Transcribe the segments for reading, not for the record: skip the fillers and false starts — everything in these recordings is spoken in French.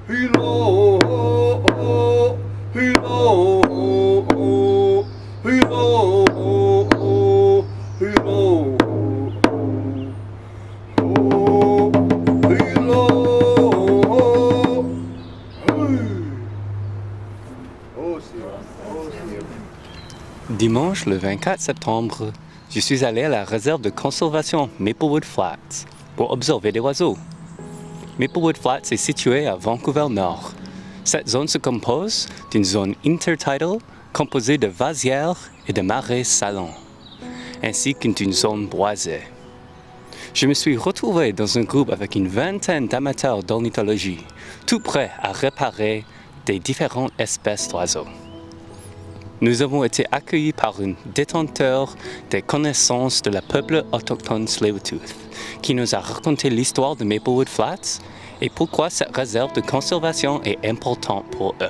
Hello, hello, hello, hello, Dimanche, le 24 septembre, je suis allé à la réserve de conservation Maplewood Flats pour observer des oiseaux. Maplewood Flats est situé à Vancouver Nord. Cette zone se compose d'une zone intertidal composée de vasières et de marais salants, ainsi que d'une zone boisée. Je me suis retrouvé dans un groupe avec une vingtaine d'amateurs d'ornithologie, tout prêts à réparer des différentes espèces d'oiseaux. Nous avons été accueillis par un détenteur des connaissances de la peuple autochtone Tsleil-Waututh, qui nous a raconté l'histoire de Maplewood Flats et pourquoi cette réserve de conservation est importante pour eux.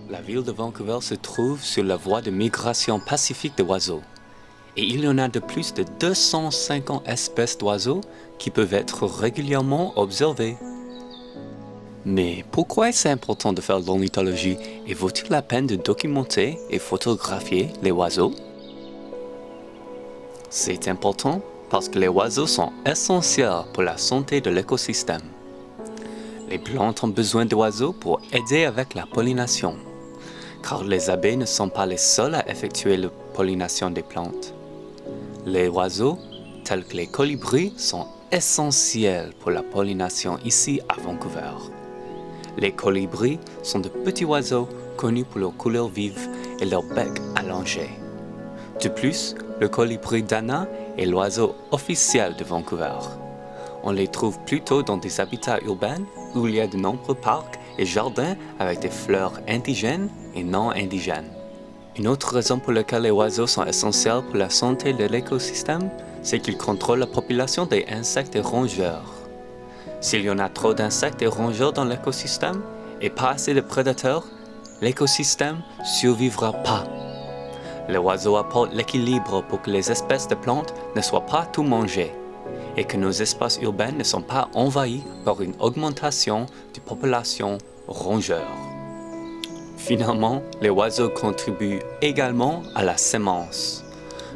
La ville de Vancouver se trouve sur la voie de migration pacifique des oiseaux, et il y en a de plus de 250 espèces d'oiseaux qui peuvent être régulièrement observées. Mais pourquoi est-ce important de faire l'ornithologie et vaut-il la peine de documenter et photographier les oiseaux? C'est important parce que les oiseaux sont essentiels pour la santé de l'écosystème. Les plantes ont besoin d'oiseaux pour aider avec la pollination, car les abeilles ne sont pas les seuls à effectuer la pollination des plantes. Les oiseaux, tels que les colibris, sont essentiels pour la pollination ici à Vancouver. Les colibris sont de petits oiseaux connus pour leur couleur vive et leur bec allongé. De plus, le colibri d'Anna est l'oiseau officiel de Vancouver. On les trouve plutôt dans des habitats urbains où il y a de nombreux parcs et jardins avec des fleurs indigènes et non indigènes. Une autre raison pour laquelle les oiseaux sont essentiels pour la santé de l'écosystème, c'est qu'ils contrôlent la population des insectes et rongeurs. S'il y en a trop d'insectes et rongeurs dans l'écosystème et pas assez de prédateurs, l'écosystème ne survivra pas. Les oiseaux apportent l'équilibre pour que les espèces de plantes ne soient pas tout mangées et que nos espaces urbains ne sont pas envahis par une augmentation de population rongeurs. Finalement, les oiseaux contribuent également à la sémence.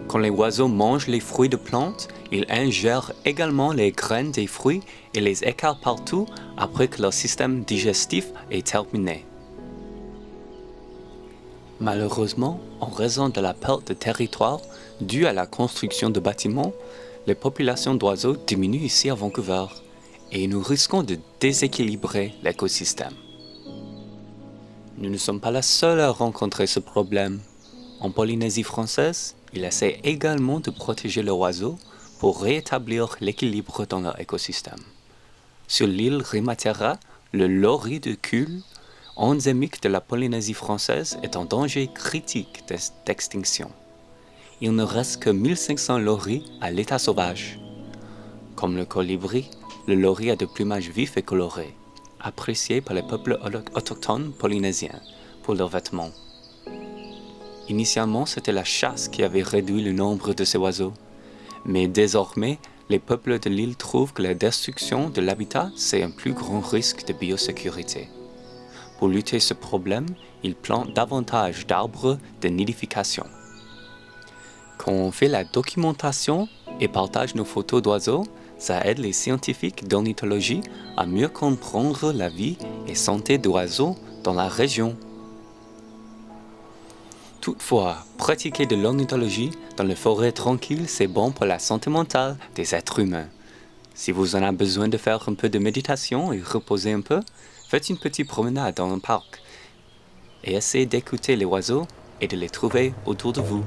Quand les oiseaux mangent les fruits de plantes, ils ingèrent également les graines des fruits et les écartent partout après que leur système digestif est terminé. Malheureusement, en raison de la perte de territoire due à la construction de bâtiments, les populations d'oiseaux diminuent ici à Vancouver et nous risquons de déséquilibrer l'écosystème. Nous ne sommes pas la seule à rencontrer ce problème. En Polynésie française, ils essaient également de protéger leurs oiseaux pour rétablir l'équilibre dans leur écosystème. Sur l'île Rimatera, le lori de Kuhl, endémique de la Polynésie française, est en danger critique d'extinction. Il ne reste que 1500 loris à l'état sauvage. Comme le colibri, le lori a de plumage vif et coloré, apprécié par les peuples autochtones polynésiens pour leurs vêtements. Initialement, c'était la chasse qui avait réduit le nombre de ces oiseaux, mais désormais, les peuples de l'île trouvent que la destruction de l'habitat, c'est un plus grand risque de biosécurité. Pour lutter ce problème, ils plantent davantage d'arbres de nidification. Quand on fait la documentation et partage nos photos d'oiseaux, ça aide les scientifiques d'ornithologie à mieux comprendre la vie et santé d'oiseaux dans la région. Toutefois, pratiquer de l'ornithologie dans les forêts tranquilles, c'est bon pour la santé mentale des êtres humains. Si vous en avez besoin de faire un peu de méditation et reposer un peu, faites une petite promenade dans un parc et essayez d'écouter les oiseaux et de les trouver autour de vous.